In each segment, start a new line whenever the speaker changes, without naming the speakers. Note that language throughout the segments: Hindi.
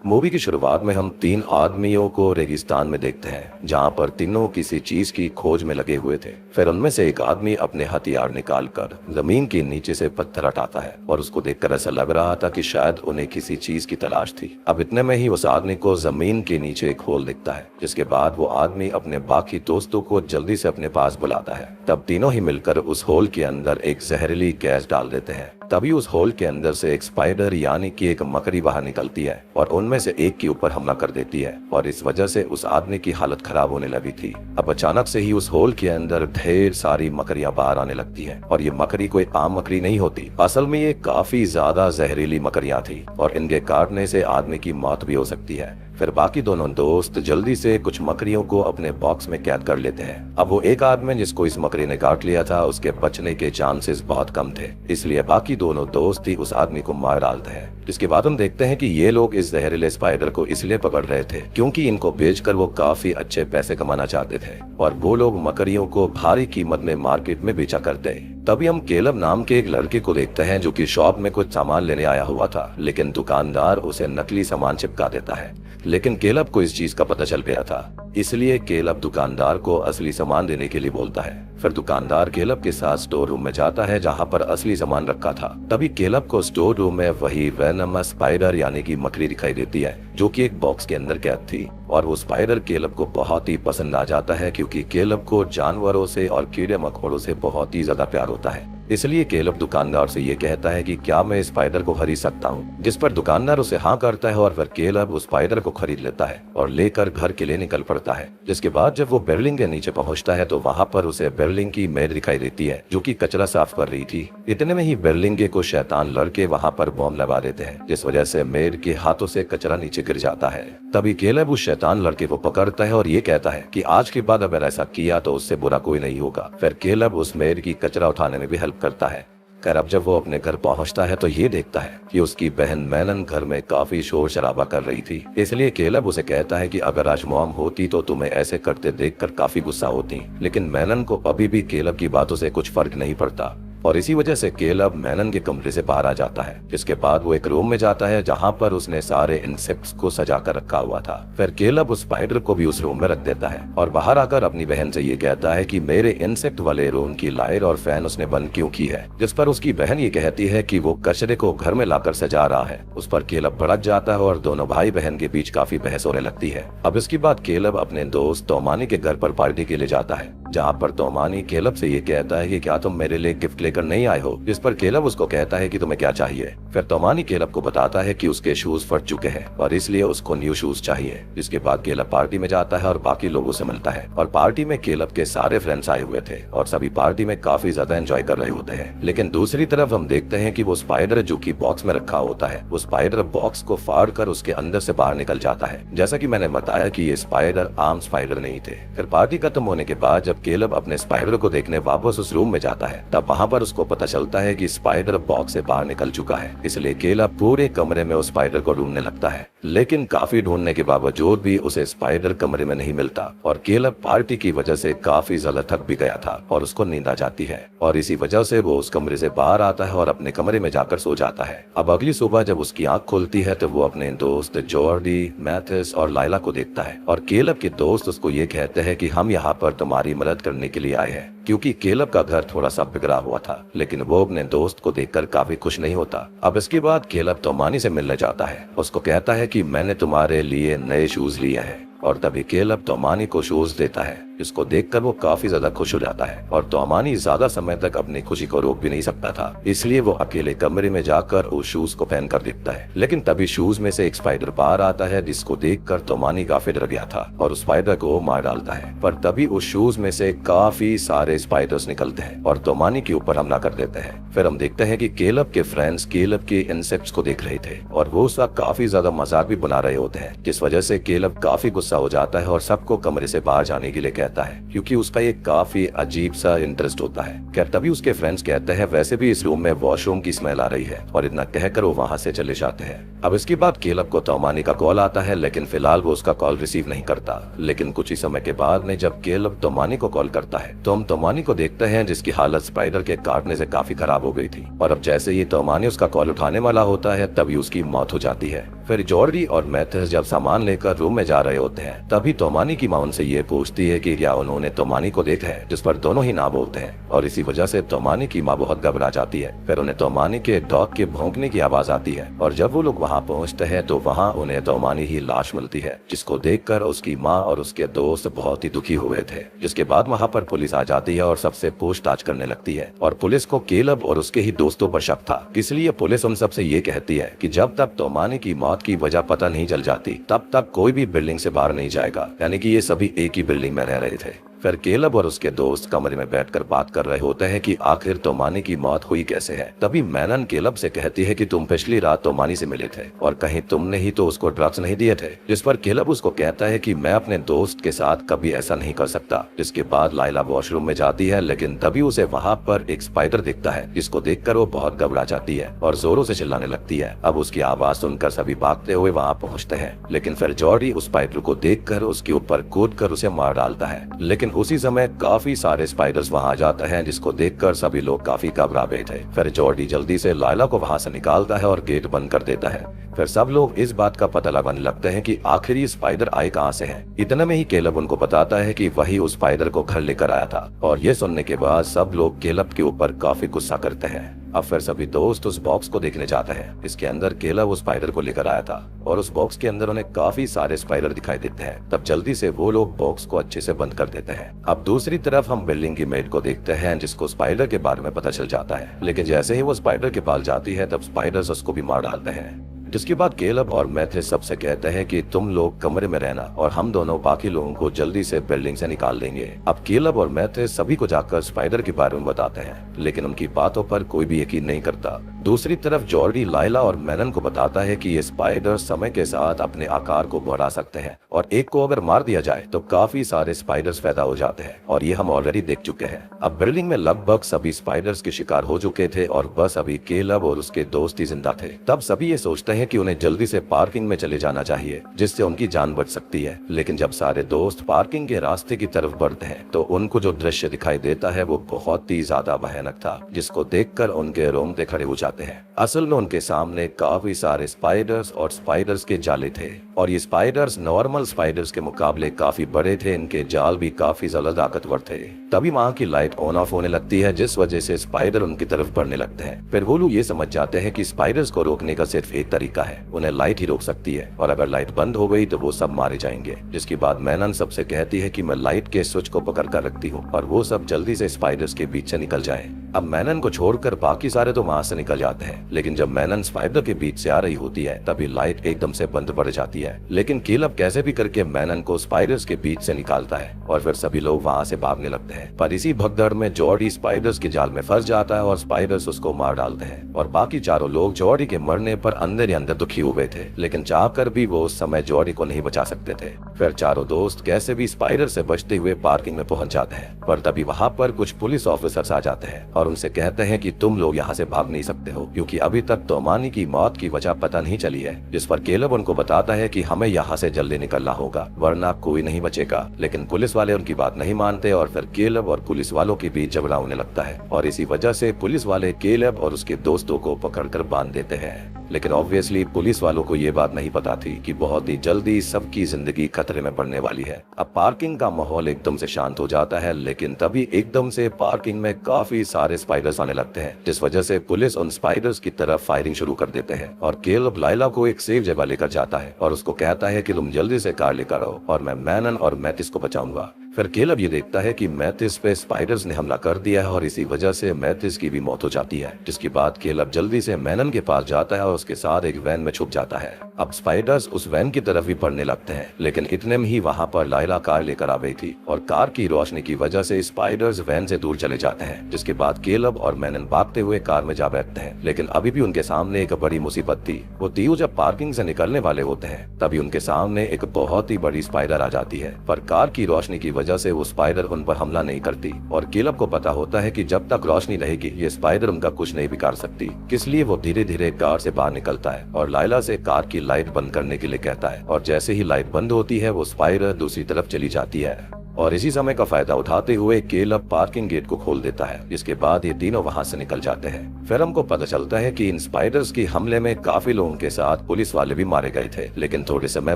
मूवी की शुरुआत में हम तीन आदमियों को रेगिस्तान में देखते हैं जहां पर तीनों किसी चीज की खोज में लगे हुए थे। फिर उनमें से एक आदमी अपने हथियार निकालकर जमीन के नीचे से पत्थर हटाता है और उसको देखकर ऐसा लग रहा था कि शायद उन्हें किसी चीज की तलाश थी। अब इतने में ही उस आदमी को जमीन के नीचे एक होल दिखता है, जिसके बाद वो आदमी अपने बाकी दोस्तों को जल्दी से अपने पास बुलाता है। तब तीनों ही मिलकर उस होल के अंदर एक जहरीली गैस डाल देते हैं। तभी उस होल के अंदर से एक स्पाइडर यानी कि एक मकड़ी बाहर निकलती है और उनमें से एक के ऊपर हमला कर देती है और इस वजह से उस आदमी की हालत खराब होने लगी थी। अब अचानक से ही उस होल के अंदर ढेर सारी मकड़ियां बाहर आने लगती हैं और ये मकड़ी कोई आम मकड़ी नहीं होती, असल में ये काफी ज्यादा जहरीली मकड़ियां थी और इनके काटने से आदमी की मौत भी हो सकती है। फिर बाकी दोनों दोस्त जल्दी से कुछ मकड़ियों को अपने बॉक्स में कैद कर लेते हैं। अब वो एक आदमी जिसको इस मकड़ी ने काट लिया था उसके बचने के चांसेस बहुत कम थे, इसलिए बाकी दोनों दोस्त ही उस आदमी को मार डालते हैं। जिसके बाद हम देखते हैं कि ये लोग इस जहरीले स्पाइडर को इसलिए पकड़ रहे थे क्योंकि इनको बेचकर वो काफी अच्छे पैसे कमाना चाहते थे और वो लोग मकड़ियों को भारी कीमत में मार्केट में बेचा करते। तभी हम केलब नाम के एक लड़के को देखते हैं जो कि शॉप में कुछ सामान लेने आया हुआ था, लेकिन दुकानदार उसे नकली सामान चिपका देता है। लेकिन केलब को इस चीज का पता चल गया था, इसलिए केलब दुकानदार को असली सामान देने के लिए बोलता है। फिर दुकानदार केलब के साथ स्टोर रूम में जाता है जहां पर असली सामान रखा था। तभी केलब को स्टोर रूम में वही वेनमस स्पाइडर यानी कि मकड़ी दिखाई देती है जो कि एक बॉक्स के अंदर कैद थी और वो स्पाइडर केलब को बहुत ही पसंद आ जाता है क्योंकि केलब को जानवरों से और कीड़े मकोड़ों से बहुत ही ज्यादा प्यार होता है। इसलिए केलब दुकानदार से ये कहता है कि क्या मैं स्पाइडर को खरीद सकता हूँ, जिस पर दुकानदार उसे हाँ करता है और फिर केलब उस स्पाइडर को खरीद लेता है और लेकर घर के लिए निकल पड़ता है। जिसके बाद जब वो बिल्डिंग के नीचे पहुँचता है तो वहाँ पर उसे बिल्डिंग की मेड दिखाई देती है जो कि कचरा साफ कर रही थी। इतने में ही बिल्डिंग के कुछ शैतान लड़के वहाँ पर बॉम्ब लगा देते हैं जिस वजह से मेड के हाथों से कचरा नीचे गिर जाता है। तभी केलब उस शैतान लड़के को पकड़ता है और ये कहता है कि आज के बाद अगर ऐसा किया तो उससे बुरा कोई नहीं होगा। फिर केलब उस मेड की कचरा उठाने में भी हेल्प करता है। खैर अब जब वो अपने घर पहुंचता है तो ये देखता है कि उसकी बहन मैनन घर में काफी शोर शराबा कर रही थी, इसलिए केलब उसे कहता है कि अगर आज मॉम होती तो तुम्हें ऐसे करते देखकर काफी गुस्सा होती। लेकिन मैनन को अभी भी केलब की बातों से कुछ फर्क नहीं पड़ता और इसी वजह से केलब मैनन के कमरे से बाहर आ जाता है। इसके बाद वो एक रूम में जाता है जहाँ पर उसने सारे इंसेक्ट्स को सजा कर रखा हुआ था। फिर केलब उस स्पाइडर को भी उस रूम में रख देता है और बाहर आकर अपनी बहन से ये कहता है कि मेरे इंसेक्ट वाले रूम की लाइट और फैन उसने बंद क्यों की है, जिस पर उसकी बहन ये कहती है कि वो कचरे को घर में लाकर सजा रहा है। उस पर केलब भड़क जाता है और दोनों भाई बहन के बीच काफी बहस होने लगती है। अब इसके बाद केलब अपने दोस्त तोमानी के घर पर पार्टी के लिए जाता है जहाँ पर तोमानी केलब से ये कहता है कि क्या तुम मेरे लिए गिफ्ट लेकर नहीं आए हो, जिस पर केलब उसको कहता है कि तुम्हें क्या चाहिए। फिर तोमानी केलब को बताता है कि उसके शूज फट चुके हैं और इसलिए उसको न्यू शूज चाहिए। जिसके बाद केलब पार्टी में जाता है और बाकी लोगों से मिलता है और पार्टी में केलब के सारे फ्रेंड्स आए हुए थे और सभी पार्टी में काफी ज्यादा एंजॉय कर रहे होते हैं। लेकिन दूसरी तरफ हम देखते हैं कि वो स्पाइडर जो कि बॉक्स में रखा होता है वो स्पाइडर बॉक्स को फाड़ कर उसके अंदर से बाहर निकल जाता है। जैसा कि मैंने बताया कि ये स्पाइडर आम स्पाइडर नहीं थे। फिर पार्टी खत्म होने के बाद जब केलब अपने स्पाइडर को देखने वापस उस रूम में जाता है तब वहाँ पर उसको पता चलता है कि स्पाइडर बॉक्स से बाहर निकल चुका है। इसलिए केलब पूरे कमरे में उस स्पाइडर को ढूंढने लगता है, लेकिन काफी ढूंढने के बावजूद भी उसे स्पाइडर कमरे में नहीं मिलता और केलब पार्टी की वजह से काफी ज्यादा थक भी गया था और उसको नींद आ जाती है और इसी वजह से वो उस कमरे से बाहर आता है और अपने कमरे में जाकर सो जाता है। अब अगली सुबह जब उसकी आंख खुलती है तो वो अपने दोस्त जॉर्डी, मैथिस और लाइला को देखता है और केलब के दोस्त उसको ये कहते हैं कि हम यहाँ पर तुम्हारी मदद करने के लिए आए हैं, क्योंकि केलब का घर थोड़ा सा बिगड़ा हुआ था। लेकिन वो अपने दोस्त को देखकर काफी खुश नहीं होता। अब इसके बाद केलब तोमानी से मिलने जाता है, उसको कहता है कि मैंने तुम्हारे लिए नए शूज लिए हैं और तभी केलब तोमानी को शूज देता है, जिसको देखकर वो काफी ज्यादा खुश हो जाता है और तोमानी ज्यादा समय तक अपनी खुशी को रोक भी नहीं सकता था, इसलिए वो अकेले कमरे में जाकर उस शूज को पहन कर दिखता है। लेकिन तभी शूज में से एक स्पाइडर बाहर आता है जिसको देखकर तोमानी काफी डर गया था और उस स्पाइडर को मार डालता है। पर तभी उस शूज में से काफी सारे स्पाइडर्स निकलते हैं और तोमानी के ऊपर हमला कर देते हैं। फिर हम देखते हैं कि केलब के फ्रेंड्स केलब के इंसेक्ट्स को देख रहे थे और वो उसका काफी ज्यादा मजाक भी बना रहे होते हैं, जिस वजह से केलब काफी गुस्सा हो जाता है और सबको कमरे से बाहर जाने के लिए कहता रहता है क्योंकि उसका एक काफी अजीब सा इंटरेस्ट होता है। क्या तभी उसके फ्रेंड्स कहते हैं वैसे भी इस रूम में वॉशरूम की स्मेल आ रही है, और इतना कहकर वो वहाँ से चले जाते हैं। अब इसके बाद केलब को तोमानी का कॉल आता है, लेकिन फिलहाल वो उसका कॉल रिसीव नहीं करता। लेकिन कुछ ही समय के बाद में जब केलब तोमानी को कॉल करता है तो हम तोमानी को देखते हैं जिसकी हालत स्पाइडर के काटने से काफी खराब हो गई थी। और अब जैसे ही तोमानी उसका कॉल उठाने वाला होता है तभी उसकी मौत हो जाती है। फिर जॉर्डी और मैथ्यूस जब सामान लेकर रूम में जा रहे होते हैं तभी तोमानी की माँ उनसे ये पूछती है कि क्या उन्होंने तोमानी को देखा है, जिस पर दोनों ही ना बोलते हैं। और इसी वजह से तोमानी की माँ बहुत घबरा जाती है। फिर उन्हें तोमानी के डॉग के भौंकने की आवाज आती है, और जब वो लोग वहाँ पहुँचते हैं तो वहाँ उन्हें तोमानी ही लाश मिलती है, जिसको देखकर उसकी माँ और उसके दोस्त बहुत ही दुखी हुए थे। जिसके बाद वहाँ पर पुलिस आ जाती है और सबसे पूछताछ करने लगती है, और पुलिस को केलब और उसके ही दोस्तों पर शक था। इसलिए पुलिस उन सबसे ये कहती है कि जब तक तोमानी की मौत की वजह पता नहीं चल जाती तब तक कोई भी बिल्डिंग से बाहर नहीं जाएगा। यानी कि ये सभी एक ही बिल्डिंग में रह रहे थे। फिर केलब और उसके दोस्त कमरे में बैठकर बात कर रहे होते हैं कि आखिर तोमानी की मौत हुई कैसे है। तभी मैनन केलब से कहती है कि तुम पिछली रात तोमानी से मिले थे और कहीं तुमने ही तो उसको ड्रग्स नहीं दिए थे। जिस पर केलब उसको कहता है कि मैं अपने दोस्त के साथ कभी ऐसा नहीं कर सकता। जिसके बाद लाइला वॉशरूम में जाती है, लेकिन तभी उसे वहाँ पर एक स्पाइडर दिखता है, जिसको देखकर वो बहुत घबरा जाती है और जोरों से चिल्लाने लगती है। अब उसकी आवाज सुनकर सभी भागते हुए वहाँ पहुँचते हैं, लेकिन फिर जॉर्डी उस स्पाइडर को देखकर उसके ऊपर कूदकर उसे मार डालता है। लेकिन उसी समय काफी सारे स्पाइडर्स वहां जाते हैं, जिसको देखकर सभी लोग काफी घबरा गए थे। फिर जॉर्डी जल्दी से लाइला को वहां से निकालता है और गेट बंद कर देता है। फिर सब लोग इस बात का पता लगाने लगते हैं कि आखिर ये स्पाइडर आए कहां से हैं। इतने में ही केलब उनको बताता है कि वही उस स्पाइडर को घर लेकर आया था, और ये सुनने के बाद सब लोग केलब के ऊपर काफी गुस्सा करते हैं। अब फिर सभी दोस्त उस बॉक्स को देखने जाते हैं। इसके अंदर केलब उस स्पाइडर को लेकर आया था, और उस बॉक्स के अंदर उन्हें काफी सारे स्पाइडर दिखाई देते हैं। तब जल्दी से वो लोग बॉक्स को अच्छे से बंद कर देते हैं। अब दूसरी तरफ हम बिल्डिंग की मेड को देखते हैं, जिसको स्पाइडर के बारे में पता चल जाता है। लेकिन जैसे ही वो स्पाइडर के पास जाती है तब स्पाइडर्स उसको भी मार डालते हैं। जिसके बाद केलब और मैथ्यूस सबसे कहते हैं कि तुम लोग कमरे में रहना और हम दोनों बाकी लोगों को जल्दी से बिल्डिंग से निकाल देंगे। अब केलब और मैथ्यूस सभी को जाकर स्पाइडर के बारे में बताते हैं, लेकिन उनकी बातों पर कोई भी यकीन नहीं करता। दूसरी तरफ जॉर्डी लाइला और मैनन को बताता है कि ये स्पाइडर समय के साथ अपने आकार को बढ़ा सकते हैं, और एक को अगर मार दिया जाए तो काफी सारे स्पाइडर्स पैदा हो जाते हैं, और ये हम ऑलरेडी देख चुके हैं। अब बिल्डिंग में लगभग सभी स्पाइडर्स के शिकार हो चुके थे और बस अभी केलब और उसके दोस्त ही जिंदा थे। तब सभी ये सोचते हैं कि उन्हें जल्दी से पार्किंग में चले जाना चाहिए, जिससे उनकी जान बच सकती है। लेकिन जब सारे दोस्त पार्किंग के रास्ते की तरफ बढ़ते हैं तो उनको जो दृश्य दिखाई देता है वो बहुत ही ज्यादा भयानक था, जिसको देखकर उनके रोंगटे खड़े हो जाते हैं। असल में उनके सामने काफी सारे स्पाइडर्स और स्पाइडर्स के जाले थे, और ये स्पाइडर्स नॉर्मल स्पाइडर्स के मुकाबले काफी बड़े थे। इनके जाल भी काफी ज्यादा ताकतवर थे। तभी वहाँ की लाइट ऑन ऑफ होने लगती है, जिस वजह से स्पाइडर उनकी तरफ बढ़ने लगते हैं। फिर वो लोग ये समझ जाते हैं कि स्पाइडर्स को रोकने का सिर्फ एक तरीका है, उन्हें लाइट ही रोक सकती है, और अगर लाइट बंद हो गई तो वो सब मारे जाएंगे। जिसके बाद मैनन सबसे कहती है कि मैं लाइट के स्विच को पकड़ कर रखती हूँ और वो सब जल्दी से स्पाइडर्स के बीच से निकल जाए। अब मैनन को छोड़कर बाकी सारे तो वहाँ से निकल जाते हैं, लेकिन जब मैनन स्पाइडर के बीच से आ रही होती है तभी लाइट एकदम से बंद पड़ जाती है। लेकिन केलब कैसे भी करके मैनन को स्पाइडर्स के बीच से निकालता है, और फिर सभी लोग वहाँ से भागने लगते हैं। पर इसी भगदड़ में जॉर्डी स्पाइडर्स के जाल में फंस जाता है और स्पाइडर्स उसको मार डालते हैं, और बाकी चारों लोग जॉर्डी के मरने पर अंदर ही अंदर दुखी हुए थे, लेकिन चाहकर भी वो उस समय जॉर्डी को नहीं बचा सकते थे। फिर चारों दोस्त कैसे भी स्पाइडर से बचते हुए पार्किंग में पहुंच जाते हैं, पर तभी वहाँ पर कुछ पुलिस ऑफिसर्स आ जाते हैं और उनसे कहते हैं कि तुम लोग यहाँ से भाग नहीं सकते हो, क्योंकि अभी तक तोमानी की मौत की वजह पता नहीं चली है। जिस पर केलब उनको बताता है कि हमें यहाँ से जल्दी निकलना होगा, वरना कोई नहीं बचेगा। लेकिन पुलिस वाले उनकी बात नहीं मानते, और फिर केलब और पुलिस वालों के बीच झगड़ा होने लगता है, और इसी वजह से पुलिस वाले केलब और उसके दोस्तों को पकड़कर बांध देते हैं। लेकिन ऑब्वियसली पुलिस वालों को ये बात नहीं पता थी कि बहुत ही जल्दी सबकी जिंदगी खतरे में पड़ने वाली है। अब पार्किंग का माहौल एकदम से शांत हो जाता है, लेकिन तभी एकदम से पार्किंग में काफी सारे स्पाइडर्स आने लगते हैं, जिस वजह से पुलिस उन स्पाइडर्स की तरफ फायरिंग शुरू कर देते हैं। और केलब लाइला को एक सेफ जगह लेकर जाता है और उसको कहता है कि तुम जल्दी से कार लेकर आओ और मैं मैनन और मैथ्यूस को बचाऊंगा। फिर केलब ये देखता है कि मैथ्यूस पे स्पाइडर्स ने हमला कर दिया है, और इसी वजह से मैथ्यूस की भी मौत हो जाती है। जिसके बाद केलब जल्दी से मैनन के पास जाता है और उसके साथ एक वैन में छुप जाता है। अब स्पाइडर्स उस वैन की तरफ भी बढ़ने लगते हैं, लेकिन इतने में ही वहाँ पर लायला कार लेकर आ गई थी और कार की रोशनी की वजह से स्पाइडर्स वैन से दूर चले जाते हैं। जिसके बाद केलब और मैनन भागते हुए कार में जा बैठते हैं, लेकिन अभी भी उनके सामने एक बड़ी मुसीबत थी। वो तीनों जब पार्किंग से निकलने वाले होते हैं तभी उनके सामने एक बहुत ही बड़ी स्पाइडर आ जाती है, पर कार की रोशनी की वजह से वो स्पाइडर उन पर हमला नहीं करती और केलब को पता होता है कि जब तक रोशनी रहेगी ये स्पाइडर उनका कुछ नहीं बिगाड़ सकती। इसलिए वो धीरे धीरे कार से बाहर निकलता है और लायला से कार की लाइट बंद करने के लिए कहता है, और जैसे ही लाइट बंद होती है वो स्पाइडर दूसरी तरफ चली जाती है और इसी समय का फायदा उठाते हुए केलब पार्किंग गेट को खोल देता है। जिसके बाद ये तीनों वहां से निकल जाते हैं। फिर हमको पता चलता है कि इन स्पाइडर्स की हमले में काफी लोगों के साथ पुलिस वाले भी मारे गए थे, लेकिन थोड़े समय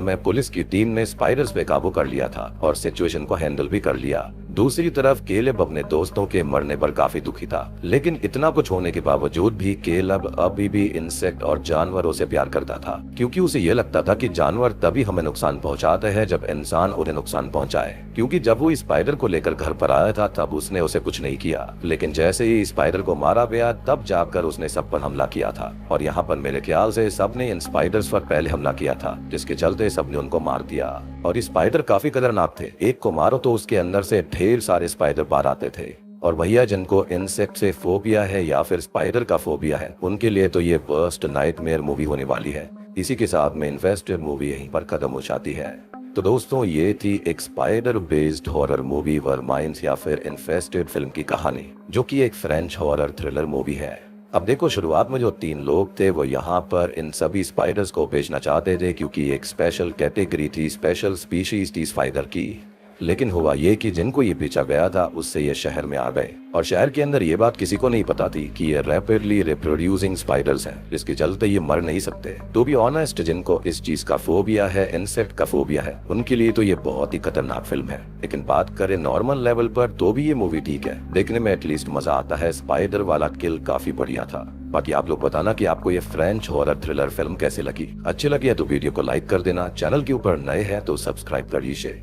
में पुलिस की टीम ने स्पाइडर्स पे काबू कर लिया था और सिचुएशन को हैंडल भी कर लिया। दूसरी तरफ केलब अपने दोस्तों के मरने पर काफी दुखी था, लेकिन इतना कुछ होने के बावजूद भी केलब अभी भी इंसेक्ट और जानवरों से प्यार करता था, क्योंकि उसे ये लगता था कि जानवर तभी हमें नुकसान पहुंचाते हैं जब इंसान उन्हें नुकसान पहुंचाए। क्योंकि जब वो स्पाइडर को लेकर घर पर आया था तब उसने उसे कुछ नहीं किया, लेकिन जैसे ही स्पाइडर को मारा गया तब जाकर उसने सब पर हमला किया था। और यहाँ पर मेरे ख्याल से सबने इन स्पाइडर्स पर पहले हमला किया था, जिसके चलते सबने उनको मार दिया। और स्पाइडर काफी खतरनाक थे, एक को मारो तो उसके अंदर से ढेर सारे स्पाइडर बाहर आते थे। और भैया जिनको इंसेक्ट से फोबिया है या फिर स्पाइडर का फोबिया है उनके लिए तो ये वर्स्ट नाइटमेयर मूवी होने वाली है। इसी के साथ में इन्फेस्टेड मूवी यहीं पर खत्म हो जाती है। तो दोस्तों ये थी एक स्पाइडर बेस्ड हॉरर मूवी वर्माइंस या फिर इन्फेस्टेड फिल्म की कहानी, जो कि एक फ्रेंच हॉरर थ्रिलर मूवी है। अब देखो, शुरुआत में जो 3 लोग थे वो यहाँ पर इन सभी स्पाइडर्स को बेचना चाहते थे, क्योंकि एक स्पेशल कैटेगरी थी, स्पेशल स्पीशीज थी स्पाइडर की। लेकिन हुआ ये कि जिनको ये बेचा गया था उससे ये शहर में आ गए और शहर के अंदर ये बात किसी को नहीं पता थी कि ये रैपिडली रिप्रोड्यूसिंग स्पाइडर्स हैं, जिसके चलते ये मर नहीं सकते। टू बी ऑनेस्ट, जिनको इस चीज का फोबिया है, इंसेक्ट का फोबिया है, उनके लिए तो ये बहुत ही खतरनाक फिल्म है। लेकिन बात करें नॉर्मल लेवल पर तो भी ये मूवी ठीक है, देखने में एटलीस्ट मजा आता है। स्पाइडर वाला किल काफी बढ़िया था। बाकी आप लोग बताना कि आपको ये फ्रेंच हॉरर थ्रिलर फिल्म कैसे लगी। अच्छी लगी है तो वीडियो को लाइक कर देना, चैनल के ऊपर नए हैं तो सब्सक्राइब कर लीजिए।